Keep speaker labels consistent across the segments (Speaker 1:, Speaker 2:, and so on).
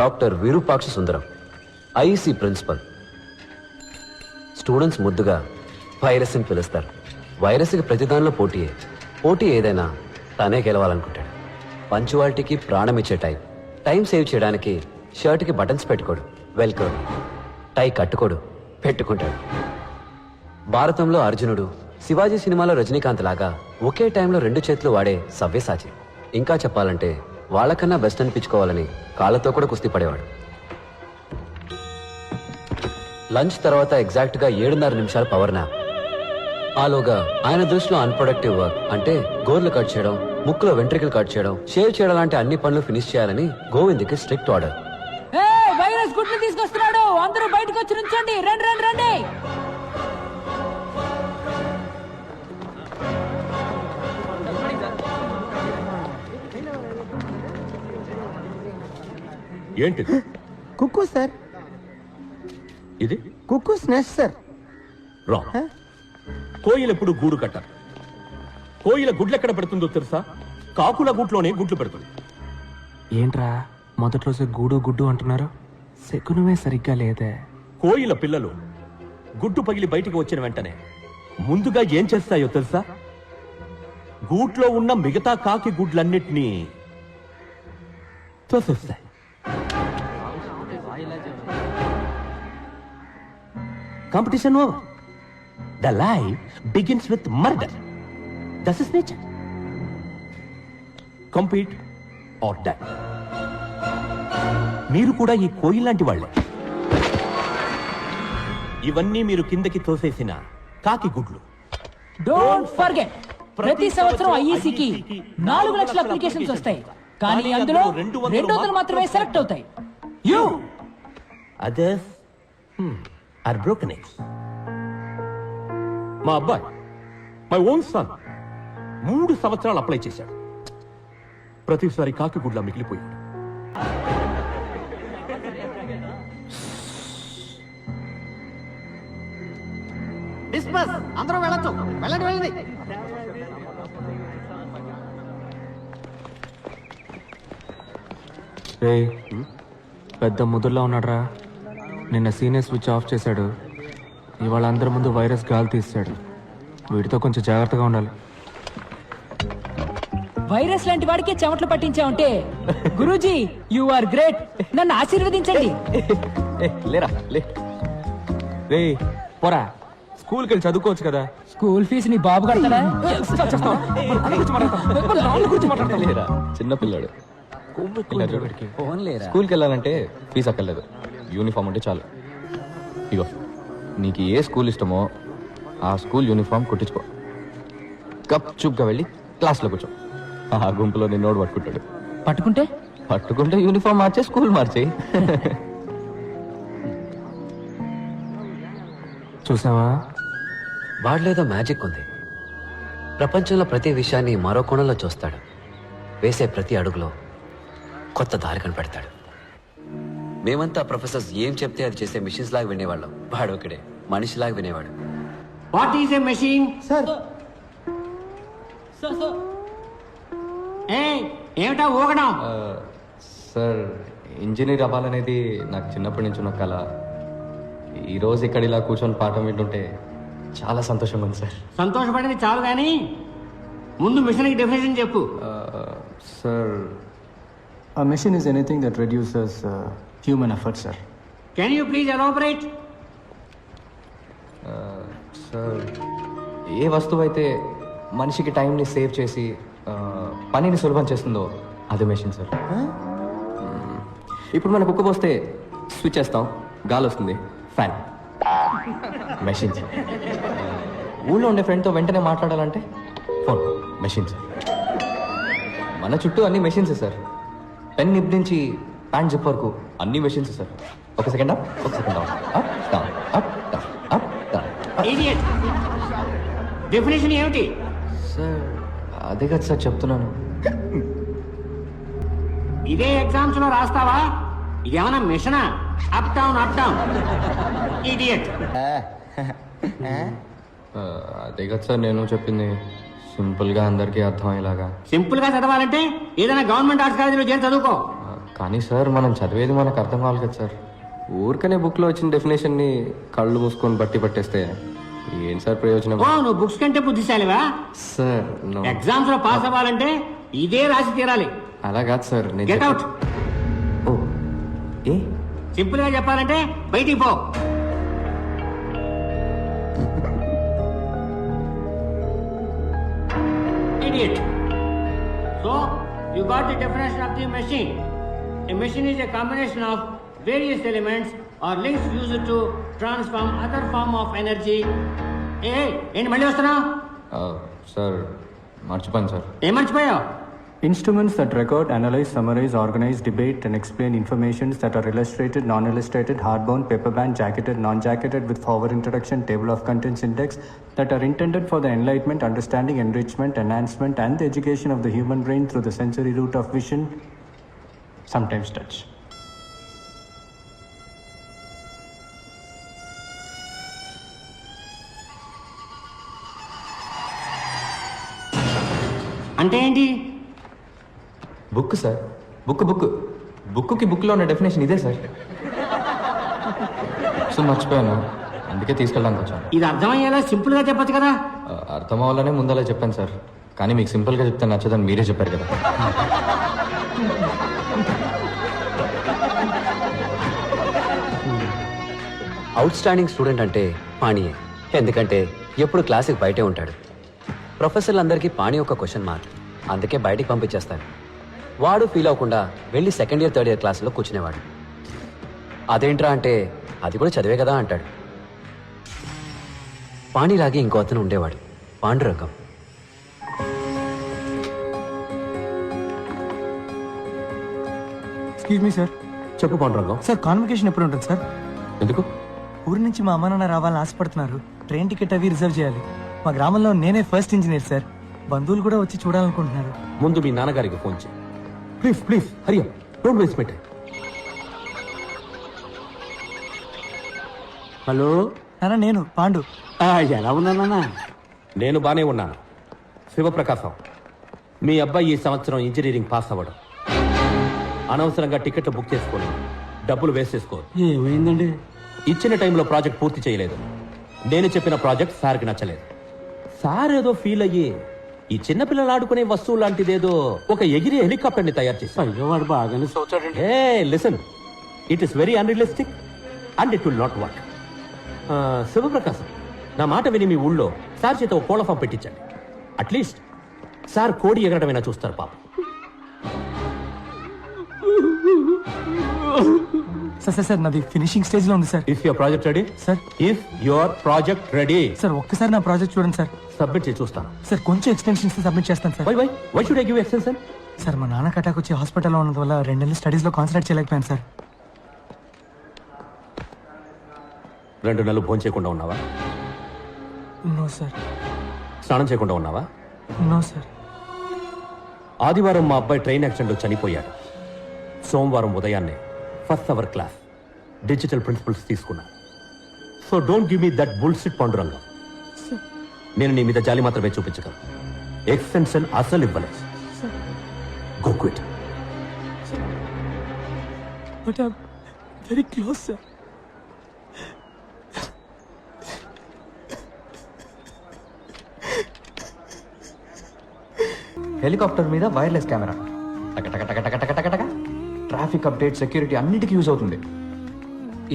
Speaker 1: Doctor Virupaksha సుందరం, IEC principal. Students ముద్దుగా virus అని పిలుస్తారు. వైరస్కి ప్రతిదానిలో పోటీ ఏదైనా తనే గెలవాలనుకుంటాడు. పంచువాలిటీకి ప్రాణం ఇచ్చే టైం సేవ్ చేయడానికి షర్ట్కి బటన్స్ పెట్టుకోడు, వెల్కోడు. టై కట్టుకోడు, పెట్టుకుంటాడు. భారతంలో అర్జునుడు, శివాజీ సినిమాలో రజనీకాంత్ లాగా ఒకే టైంలో 2 చేతులు వాడే సవ్యసాచి. ఇంకా చెప్పాలంటే వాళ్ళకన్నా బెస్ట్ అనిపించుకోవాలని కాళ్ళతో కూడా కుస్తీ పడేవాడు. లంచ్ తర్వాత ఎగ్జాక్ట్ గా 7:30 నిమిషాలు పవర్ నాప్. ఆలోగా ఆయన దృష్టిలో అన్ప్రొడక్టివ్ వర్క్ అంటే గోర్లు కట్ చేయడం, ముక్కులో వెంట్రికలు కట్ చేయడం, షేవ్ చేయడం లాంటి అన్ని పనులు ఫినిష్ చేయాలని గోవింద్కి స్ట్రిక్ట్ ఆర్డర్.
Speaker 2: వైరస్ గుడ్లు తీసుకొస్తున్నాడు, అందరూ బయటకు వచ్చి నుంచండి, రండి రండి రండి.
Speaker 3: ఏంటిది?
Speaker 4: కుక్కు సార్.
Speaker 3: ఇది
Speaker 4: కుక్కుస్ నెస్ట్ సార్.
Speaker 3: రాంగ్. కోయిల ఎప్పుడు గూడు కట్టారు. కోయిల గుడ్లు ఎక్కడ పెడుతుందో తెలుసా? కాకుల గూట్లోనే గుడ్లు పెడుతుంది.
Speaker 5: ఏంట్రా మొదటి రోజు గూడు గుడ్డు అంటున్నారు? శకునమే సరిగ్గా లేదే.
Speaker 3: కోయిల పిల్లలు గుడ్డు పగిలి బయటికి వచ్చిన వెంటనే ముందుగా ఏం చేస్తాయో తెలుసా? గూట్లో ఉన్న మిగతా కాకి గుడ్లన్నిటినీ తోసేస్తాయి. Competition over. The life begins with murder. That is nature. Compete or die. మీరు కూడా ఈ కోయిల్ లాంటి వాళ్ళే. ఇవన్నీ మీరు కిందకి తోసేసిన కాకి గుడ్లు.
Speaker 2: డోంట్ ఫర్గెట్, ప్రతి సంవత్సరం ఐఈసీకి 4 లక్షల అప్లికేషన్స్ వస్తాయి, కానీ అందులో 200 మాత్రమే సెలెక్ట్ అవుతాయి. You
Speaker 3: others are broken eggs. మా అబ్బాయి, మై ఓన్ సన్, 3 సంవత్సరాలు అప్లై చేశాడు. ప్రతిసారి కాకి గుడ్లా మిగిలిపోయాడు.
Speaker 4: డిస్పస్, అందరూ వెళ్ళొచ్చు. వెళ్ళండి వెళ్ళండి.
Speaker 5: రే పెద్ద ముదుర్లో ఉన్నాడ్రా. నిన్న సీనియర్ స్విచ్ ఆఫ్ చేశాడు, ఇవాళ అందరి ముందు వైరస్ గాలి తీసాడు. వీటితో కొంచెం జాగ్రత్తగా ఉండాలి.
Speaker 2: వైరస్ లాంటి వాడికి చెమటలు పట్టించావంటే గురూజీ యు ఆర్ గ్రేట్. నన్ను ఆశీర్వదించండి.
Speaker 5: లేరా లే. రే పోరా, స్కూల్కి వెళ్ళి చదువుకోవచ్చు కదా.
Speaker 2: స్కూల్ ఫీజు నీ బాబు కడతాడా?
Speaker 6: లేరా చిన్నపిల్లాడు. స్కూల్కి వెళ్ళాలంటే ఫీజు అక్కర్లేదు, యూనిఫామ్ ఉంటే చాలు. ఇగో నీకు ఏ స్కూల్ ఇష్టమో ఆ స్కూల్ యూనిఫామ్ కుట్టించుకో. కప్ చూప్గా వెళ్ళి క్లాస్లో కూర్చో. ఆ గుంపులో నిన్నోడు పట్టుకుంటాడు. పట్టుకుంటే యూనిఫామ్ మార్చే స్కూల్ మార్చేయి.
Speaker 5: చూసావా,
Speaker 1: వాడిలేదో మ్యాజిక్ ఉంది. ప్రపంచంలో ప్రతి విషయాన్ని మరో కోణంలో చూస్తాడు. వేసే ప్రతి అడుగులో కొత్త దారి కనిపెడతాడు. మేమంతా ప్రొఫెసర్స్ ఏం చెప్తే అది చేసే మిషన్స్ లాగా వినేవాళ్ళం. వాడు ఒకడే మనిషిలాగా వినేవాడు.
Speaker 4: What is a machine sir? ఏమిటా ఊగడం?
Speaker 6: సార్, ఇంజనీర్ అవ్వాలనేది నాకు చిన్నప్పటి నుంచి ఉన్న కళ. ఈరోజు ఇక్కడ ఇలా కూర్చొని పాఠం వింటుంటే చాలా సంతోషంగా ఉంది సార్.
Speaker 4: సంతోషపడింది చాలు కానీ ముందు మిషన్కి డెఫినేషన్ చెప్పు.
Speaker 6: Sir,
Speaker 7: A mission is anything that reduces human effort, sir.
Speaker 4: Can you please elaborate?
Speaker 6: Sir, ఏ వస్తువు అయితే మనిషికి టైంని సేవ్ చేసి పనిని సులభం చేస్తుందో అది మెషిన్ సార్. ఇప్పుడు మన కుక్క పోస్తే స్విచ్ చేస్తాం, గాలి వస్తుంది, ఫ్యాన్. Machine sir. ఊళ్ళో ఉండే ఫ్రెండ్తో వెంటనే మాట్లాడాలంటే ఫోన్, మెషిన్ సార్. మన చుట్టూ అన్ని మెషిన్సే సార్. పెన్ నిప్ నుంచి ప్యాంట్ జిప్ వరకు అన్ని మెషిన్స్ సార్. ఒక సెకండ్ అప్, ఒక second down, up down, up down, up down.
Speaker 4: Idiot. Definition ఏమిటి?
Speaker 6: సార్ అదే కదా సార్ చెప్తున్నాను.
Speaker 4: ఇదే ఎగ్జామ్స్ లో రాస్తావా? ఇదేమన్నా మిషనా? Up down up down. Idiot.
Speaker 6: అదే కదా సార్ నేను చెప్పింది. సింపుల్గా అందరికీ అర్థమయ్యేలాగా.
Speaker 4: సింపుల్ గా చదవాలంటే ఏదైనా గవర్నమెంట్ ఆర్ట్స్ కాలేజీలో చేరి చదువుకో.
Speaker 6: కానీ సార్ మనం చదివేది మనకు అర్థం కావాలి కదా సార్. ఊరికనే బుక్లో వచ్చిన డెఫినేషన్ని కళ్ళు మూసుకొని బట్టి పట్టేస్తే ఏం సార్ ప్రయోజనం?
Speaker 4: ఓ నువ్వు బుక్స్ కంటే బుద్ధిశాలివా?
Speaker 6: Sir no.
Speaker 4: ఎగ్జామ్స్ లో పాస్ అవ్వాలంటే ఇదే రాసి తీరాలి.
Speaker 6: అలా కాదు సార్. నేను
Speaker 4: గెట్ అవుట్.
Speaker 6: ఓ ఏ
Speaker 4: సింపుల్ గా చెప్పాలంటే బయటికి పో. Idiot. So you got the definition of the machine. A machine is a combination of various elements or links used to transform other form of energy. ఏంటి మళ్ళీ వస్తున్నావు?
Speaker 6: సార్ మర్చిపోయాను సార్.
Speaker 4: ఏం మర్చిపోయావు?
Speaker 7: Instruments that record, analyze, summarize, organize, debate, and explain informations that are illustrated, non-illustrated, hardbound, paperbound, jacketed, non-jacketed, with forward introduction, table of contents index, that are intended for the enlightenment, understanding, enrichment, enhancement, and the education of the human brain through the sensory route of vision, sometimes touch.
Speaker 4: అంటే ఏంటి?
Speaker 6: Book sir. బుక్కి బుక్లో ఉన్న definition ఇదే sir. So మర్చిపోయాను, అందుకే తీసుకెళ్ళడానికి వచ్చాను.
Speaker 4: ఇది అర్థమయ్యేలా సింపుల్ గా చెప్పొచ్చు కదా.
Speaker 6: అర్థం అవ్వాలనే ముందలా చెప్పాను సార్, కానీ మీకు సింపుల్గా చెప్తే నచ్చదని మీరే చెప్పారు కదా.
Speaker 1: అవుట్ స్టాండింగ్ స్టూడెంట్ అంటే పాణియే. ఎందుకంటే ఎప్పుడు క్లాసుకి బయటే ఉంటాడు. ప్రొఫెసర్లందరికీ పాణి ఒక క్వశ్చన్ మార్క్, అందుకే బయటికి పంపించేస్తాడు. వాడు ఫీల్ అవ్వకుండా వెళ్ళి సెకండ్ ఇయర్ థర్డ్ ఇయర్ క్లాసులో కూర్చునేవాడు. అదేంట్రా అంటే అది కూడా చదివే కదా అంటాడు. పాణిలాగే ఇంకో అతను ఉండేవాడు, పాండురంగం.
Speaker 8: Excuse me sir.
Speaker 3: చెప్పు పాండురంగం.
Speaker 8: సార్ కాన్వకేషన్ ఎప్పుడు ఉంటుంది సార్?
Speaker 3: ఎందుకు?
Speaker 8: ఊరి నుంచి మా అమ్మ నాన్న రావాలని ఆశపడుతున్నారు. ట్రైన్ టికెట్ అవి రిజర్వ్ చేయాలి. మా గ్రామంలో నేనే ఫస్ట్ ఇంజనీర్ సార్. బంధువులు కూడా వచ్చి చూడాలనుకుంటున్నారు.
Speaker 3: ముందు మీ నాన్నగారికి ఫోన్ చేయి. Please Hari up, don't waste my time.
Speaker 4: Hello
Speaker 8: నాన్న, నేను పాండు.
Speaker 4: ఎలా ఉన్నానా?
Speaker 3: నేను బానే ఉన్నాను. శివప్రకాశం, మీ అబ్బాయి ఈ సంవత్సరం ఇంజనీరింగ్ పాస్ అవ్వడం, అనవసరంగా టికెట్లు బుక్ చేసుకొని డబ్బులు వేస్ట్ చేసుకో.
Speaker 4: ఏమైందండి?
Speaker 3: ఇచ్చిన టైంలో ప్రాజెక్ట్ పూర్తి చేయలేదు. నేను చెప్పిన ప్రాజెక్ట్ సార్కి నచ్చలేదు. సార్ ఏదో ఫీల్ అయ్యి ఈ చిన్నపిల్లలు ఆడుకునే వస్తువు లాంటిదేదో ఒక ఎగిరి హెలికాప్టర్ ని తయారు చేశారు.
Speaker 4: అయ్యో వాడు బాగానే చూచాడండి.
Speaker 3: ఏ listen, it is very unrealistic and it will not work. Sivaprakasam, నా మాట విని మీ ఊళ్ళో సార్ చేత ఒక కోళ్ళ ఫామ్ పెట్టించండి. అట్లీస్ట్ సార్ కోడి ఎగరడమైనా చూస్తారు పాప.
Speaker 8: సార్ నాది ఫినిషింగ్ స్టేజ్ లో ఉంది sir.
Speaker 3: If your project ready
Speaker 8: sir.
Speaker 3: If your project ready
Speaker 8: sir ఒక్కసారి నా ప్రాజెక్ట్ చూడండి సార్.
Speaker 3: సబ్మిట్ చేసి చూస్తాను.
Speaker 8: సార్ కొంచెం ఎక్స్టెన్షన్స్ సబ్మిట్ చేస్తాను sir.
Speaker 3: Why should I give extension?
Speaker 8: Sir మా నాన్న అటాక్ వచ్చి హాస్పిటల్లో ఉన్నందు వల్ల 2 నెలలు స్టడీస్ లో కాన్సన్ట్రేట్ చేయలేకపోయాను సార్.
Speaker 3: 2 నెలలు భోజనం చేయకుండా ఉన్నావా?
Speaker 8: No sir.
Speaker 3: స్నానం చేయకుండా ఉన్నావా?
Speaker 8: No sir.
Speaker 3: ఆదివారం మా అబ్బాయి ట్రైన్ యాక్సిడెంట్లో చనిపోయాడు. సోమవారం ఉదయాన్నే first hour class digital principles తీసుకున్నా. So don't give me that bullshit Pandurangam. నేను నీ మీద జాలి మాత్రమే చూపించగలను. ఎక్స్టెన్షన్ అసలు ఇవ్వలేదు. Go quit.
Speaker 8: But I am very close sir.
Speaker 6: Helicopter మీద wireless camera, traffic update, security అన్నిటికీ యూజ్ అవుతుంది.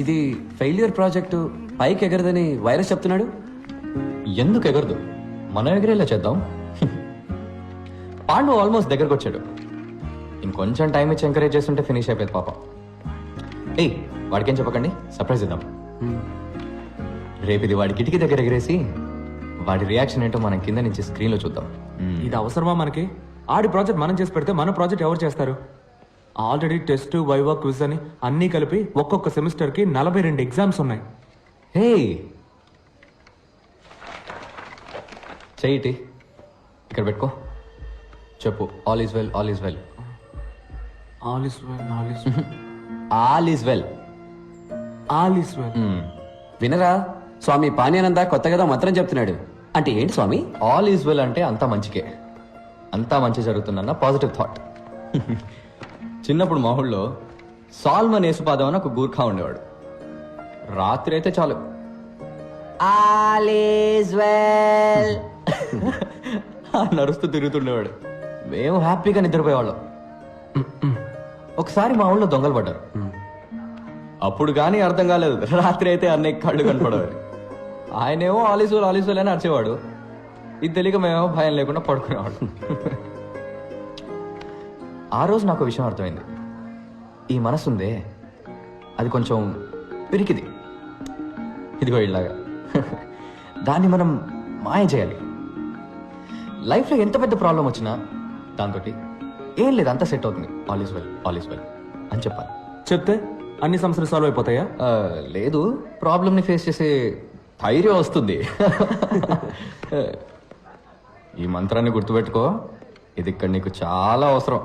Speaker 1: ఇది ఫెయిల్యూర్ ప్రాజెక్టు, పైకి ఎగరదని వైరస్ చెప్తున్నాడు.
Speaker 6: ఎందుకు ఎగరదు? మనం ఎగిరేలా చేద్దాం. పాండు ఆల్మోస్ట్ దగ్గరకు వచ్చాడు. ఇంకొంచెం టైం ఇచ్చి ఎంకరేజ్ చేస్తుంటే ఫినిష్ అయిపోయింది పాప. ఏయ్ వాడికేం చెప్పకండి, సర్ప్రైజ్ ఇద్దాం. రేపు ఇది వాడి కిటికీ దగ్గర ఎగిరేసి వాడి రియాక్షన్ ఏంటో మనం కింద నుంచి స్క్రీన్లో చూద్దాం.
Speaker 5: ఇది అవసరమా మనకి? ఆడి ప్రాజెక్ట్ మనం చేసి పెడితే మన ప్రాజెక్ట్ ఎవరు చేస్తారు? ఆల్రెడీ టెస్ట్, వైవా, క్విజ్ అని అన్నీ కలిపి ఒక్కొక్క సెమిస్టర్కి 42 ఎగ్జామ్స్ ఉన్నాయి.
Speaker 6: హే చెయ్యి ఇక్కడ పెట్టుకో, చెప్పు. All is well, all is well.
Speaker 5: All is well, all is
Speaker 6: all is well,
Speaker 5: all is well.
Speaker 1: వినరా, స్వామి పానీయానంద కొత్తగా మంత్రం చెప్తున్నాడు. అంటే ఏంటి స్వామి?
Speaker 6: ఆల్ ఈజ్ వెల్ అంటే అంతా మంచికే, అంతా మంచి జరుగుతుందన్న పాజిటివ్ థాట్. చిన్నప్పుడు మా ఊళ్ళో సాల్మన్ యేసుపాదం అని ఒక గూర్ఖా ఉండేవాడు. రాత్రి అయితే చాలు నడుస్తూ తిరుగుతుండేవాడు. మేము హ్యాపీగా నిద్రపోయేవాళ్ళం. ఒకసారి మా ఊళ్ళో దొంగలు పడ్డారు. అప్పుడు కానీ అర్థం కాలేదు. రాత్రి అయితే అన్నయ్య కళ్ళు కనపడేవారు. ఆయనేమో ఆలీసులు ఆలీసులు అని అరిచేవాడు. ఇది తెలియక మేమేమో భయం లేకుండా పడుకునేవాడు. ఆ రోజు నాకు విషయం అర్థమైంది. ఈ మనసుందే అది కొంచెం పిరికిది, ఇదిగో ఇలాగా. దాన్ని మనం మాయ చేయాలి. లైఫ్లో ఎంత పెద్ద ప్రాబ్లం వచ్చినా దాంతో ఏం లేదు, అంతా సెట్ అవుతుంది, ఆల్ ఈస్ వెల్ అని చెప్పాలి.
Speaker 5: చెప్తే అన్ని సమస్యలు సాల్వ్ అయిపోతాయా?
Speaker 6: లేదు, ప్రాబ్లమ్ని ఫేస్ చేసే ధైర్యం వస్తుంది. ఈ మంత్రాన్ని గుర్తుపెట్టుకో, ఇది ఇక్కడ నీకు చాలా అవసరం.